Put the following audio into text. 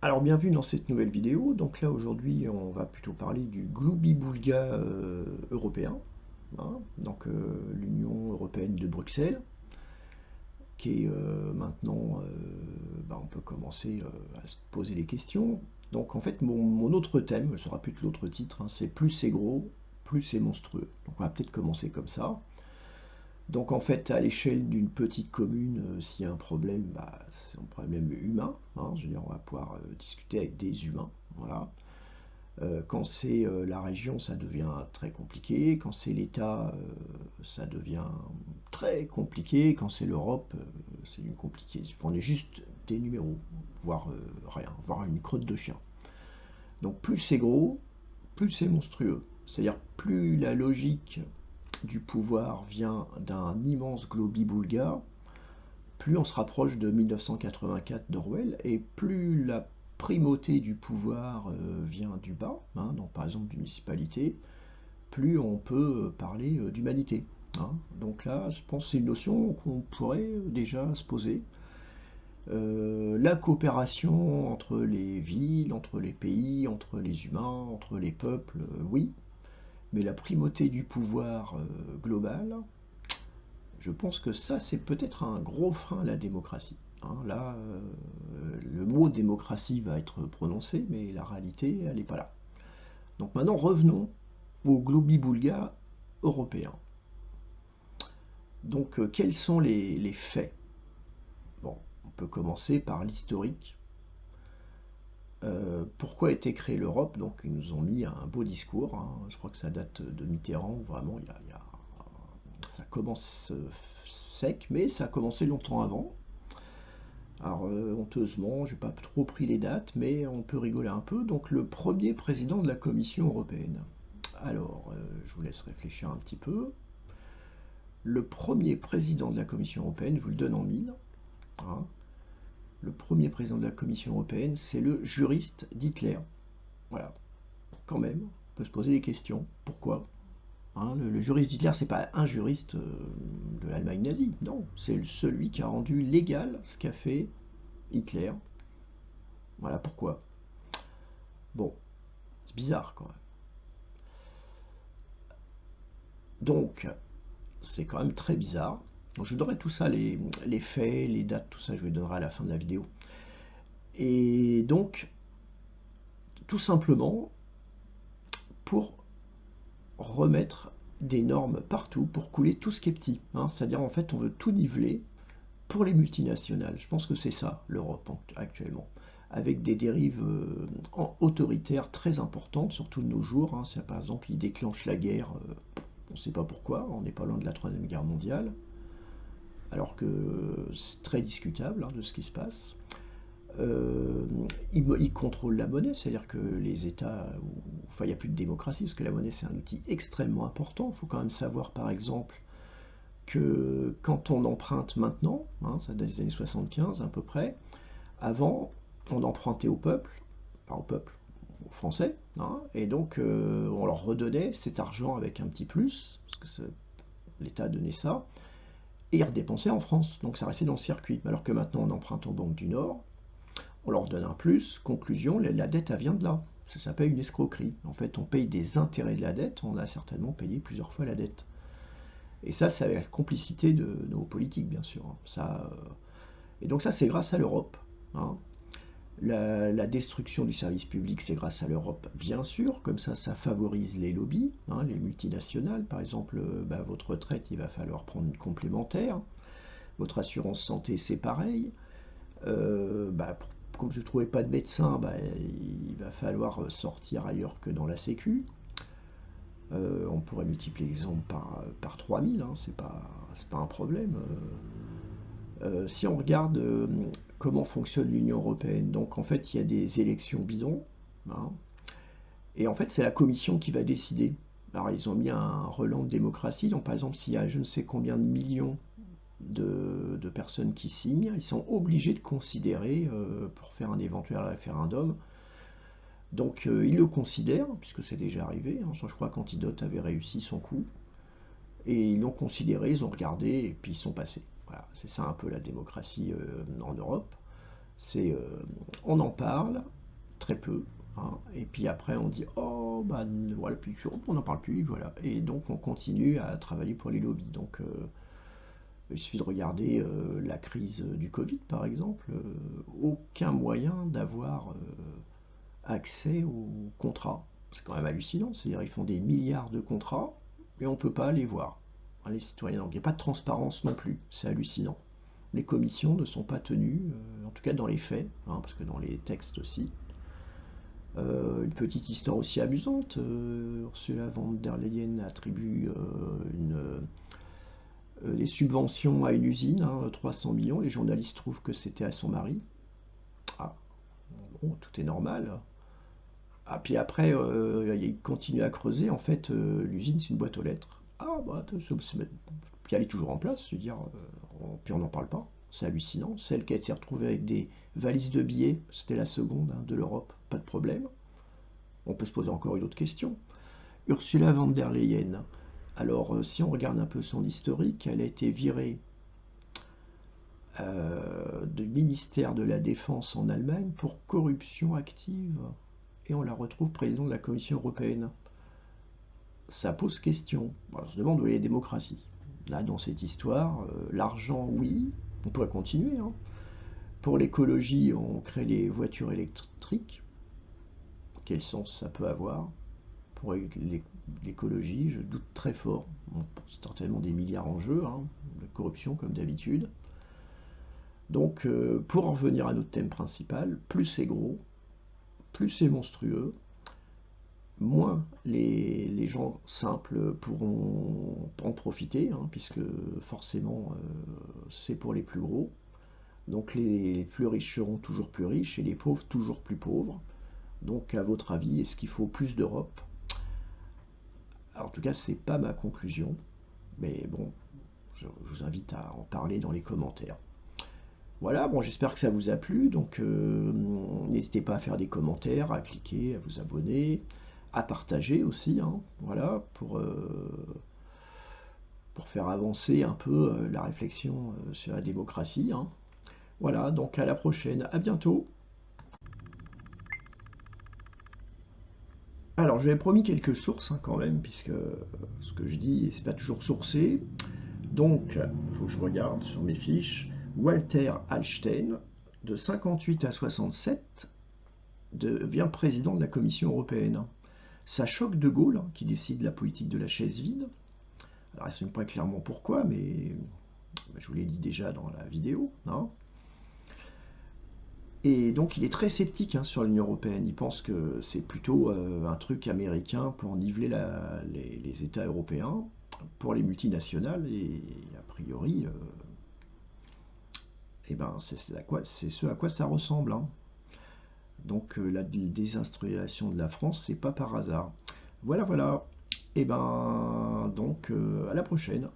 Alors bienvenue dans cette nouvelle vidéo. Donc là aujourd'hui on va plutôt parler du gloubi-boulga européen, hein. Donc l'Union européenne de Bruxelles, qui est maintenant, on peut commencer à se poser des questions. Donc en fait mon autre thème, ce sera plus que l'autre titre, hein, c'est plus c'est gros, plus c'est monstrueux. Donc on va peut-être commencer comme ça. Donc en fait, à l'échelle d'une petite commune, s'il y a un problème, c'est un problème humain, hein. Je veux dire, on va pouvoir discuter avec des humains. Voilà. Quand c'est la région, ça devient très compliqué. Quand c'est l'État, ça devient très compliqué. Quand c'est l'Europe, c'est du compliqué. On est juste des numéros, voire rien, voire une crotte de chien. Donc plus c'est gros, plus c'est monstrueux. C'est-à-dire plus la logique du pouvoir vient d'un immense globi-boulga, plus on se rapproche de 1984 d'Orwell, et plus la primauté du pouvoir vient du bas, hein, donc par exemple d'une municipalité, plus on peut parler d'humanité, hein. Donc là, je pense que c'est une notion qu'on pourrait déjà se poser. La coopération entre les villes, entre les pays, entre les humains, entre les peuples, oui, mais la primauté du pouvoir global, je pense que ça, c'est peut-être un gros frein à la démocratie, hein. Là, le mot démocratie va être prononcé, mais la réalité, elle n'est pas là. Donc maintenant, revenons au globi-boulga européen. Donc, quels sont les faits? Bon, on peut commencer par l'historique. Pourquoi a été créée l'Europe? Donc, ils nous ont mis un beau discours, hein. Je crois que ça date de Mitterrand, où vraiment, ça commence sec, mais ça a commencé longtemps avant. Alors, honteusement, je n'ai pas trop pris les dates, mais on peut rigoler un peu. Donc, le premier président de la Commission européenne. Alors, je vous laisse réfléchir un petit peu. Le premier président de la Commission européenne, je vous le donne en mille, hein. Le premier président de la Commission européenne, c'est le juriste d'Hitler. Voilà, quand même, on peut se poser des questions. Pourquoi? Hein, le juriste d'Hitler, c'est pas un juriste de l'Allemagne nazie, non, c'est celui qui a rendu légal ce qu'a fait Hitler. Voilà pourquoi. Bon, c'est bizarre quand même. Donc, c'est quand même très bizarre. Donc, je vous donnerai tout ça, les faits, les dates, tout ça, je vous les donnerai à la fin de la vidéo. Et donc, tout simplement, pour remettre des normes partout, pour couler tout ce qui est petit, hein. C'est-à-dire, en fait, on veut tout niveler pour les multinationales. Je pense que c'est ça, l'Europe actuellement. Avec des dérives autoritaires très importantes, surtout de nos jours, hein. Par exemple, ils déclenchent la guerre, on ne sait pas pourquoi, on n'est pas loin de la Troisième Guerre mondiale, alors que c'est très discutable, hein, de ce qui se passe. Ils contrôlent la monnaie, c'est-à-dire que les États, enfin il n'y a plus de démocratie, parce que la monnaie c'est un outil extrêmement important. Il faut quand même savoir par exemple que quand on emprunte maintenant, hein, ça date des années 75 à peu près, avant on empruntait au peuple, pas au peuple, aux Français, hein, et donc on leur redonnait cet argent avec un petit plus, parce que l'État donnait ça, et ils redépensaient en France, donc ça restait dans le circuit. Alors que maintenant on emprunte aux banques du Nord, on leur donne un plus, conclusion, la dette elle vient de là. Ça s'appelle une escroquerie. En fait, on paye des intérêts de la dette, on a certainement payé plusieurs fois la dette. Et ça, c'est avec la complicité de nos politiques, bien sûr, hein. Et donc ça, c'est grâce à l'Europe, hein. La destruction du service public, c'est grâce à l'Europe, bien sûr. Comme ça favorise les lobbies, hein, les multinationales. Par exemple, votre retraite, il va falloir prendre une complémentaire. Votre assurance santé, c'est pareil. Comme je ne trouvais pas de médecin, il va falloir sortir ailleurs que dans la Sécu. On pourrait multiplier l'exemple par 3000, hein, c'est pas un problème. Si on regarde comment fonctionne l'Union européenne, donc en fait il y a des élections bidons, hein, et en fait c'est la Commission qui va décider. Alors ils ont mis un relent de démocratie, donc par exemple s'il y a je ne sais combien de millions de personnes qui signent, ils sont obligés de considérer pour faire un éventuel référendum. Donc ils le considèrent, puisque c'est déjà arrivé, hein. Je crois qu'Antidote avait réussi son coup, et ils l'ont considéré, ils ont regardé, et puis ils sont passés. Voilà, c'est ça un peu la démocratie en Europe. On en parle très peu, hein, et puis après on dit oh bah voilà, plus on n'en parle plus, voilà, et donc on continue à travailler pour les lobbies. Donc il suffit de regarder la crise du Covid par exemple, aucun moyen d'avoir accès aux contrats. C'est quand même hallucinant, c'est-à-dire ils font des milliards de contrats et on ne peut pas les voir, hein, les citoyens. Donc il n'y a pas de transparence non plus, c'est hallucinant. Les commissions ne sont pas tenues, en tout cas dans les faits, hein, parce que dans les textes aussi. Une petite histoire aussi amusante, Ursula von der Leyen attribue des subventions à une usine, hein, 300 millions, les journalistes trouvent que c'était à son mari. Ah, bon, tout est normal. Ah, puis après, il continue à creuser, en fait, l'usine c'est une boîte aux lettres. Ah, bah, puis elle est toujours en place, je veux dire, puis on n'en parle pas. C'est hallucinant. Celle qui s'est retrouvée avec des valises de billets, c'était la seconde, hein, de l'Europe, pas de problème. On peut se poser encore une autre question. Ursula von der Leyen. Alors, si on regarde un peu son historique, elle a été virée du ministère de la Défense en Allemagne pour corruption active. Et on la retrouve président de la Commission européenne. Ça pose question. Bon, on se demande où est la démocratie. Là, dans cette histoire, l'argent, oui, on pourrait continuer, hein. Pour l'écologie, on crée les voitures électriques. Quel sens ça peut avoir? Pour l'écologie, je doute très fort. Bon, c'est certainement des milliards en jeu, hein, de corruption comme d'habitude. Donc, pour en revenir à notre thème principal, plus c'est gros, plus c'est monstrueux, moins les gens simples pourront en profiter, hein, puisque forcément c'est pour les plus gros. Donc les plus riches seront toujours plus riches et les pauvres toujours plus pauvres. Donc à votre avis, est-ce qu'il faut plus d'Europe? Alors en tout cas, c'est pas ma conclusion, mais bon, je vous invite à en parler dans les commentaires. Voilà, bon, j'espère que ça vous a plu, donc n'hésitez pas à faire des commentaires, à cliquer, à vous abonner, à partager aussi, hein, voilà, pour faire avancer un peu la réflexion sur la démocratie, hein. Voilà, donc à la prochaine, à bientôt. Alors, je vais promis quelques sources, hein, quand même, puisque ce que je dis, c'est pas toujours sourcé. Donc, il faut que je regarde sur mes fiches. Walter Hallstein, de 58 à 67, devient président de la Commission européenne. Ça choque De Gaulle, hein, qui décide la politique de la chaise vide. Alors, je ne sais pas clairement pourquoi, mais je vous l'ai dit déjà dans la vidéo, hein. Et donc il est très sceptique, hein, sur l'Union européenne. Il pense que c'est plutôt un truc américain pour niveler les États européens, pour les multinationales, et a priori, eh ben, c'est ce à quoi ça ressemble, hein. Donc la désindustrialisation de la France, c'est pas par hasard. Voilà, voilà. Et ben donc à la prochaine.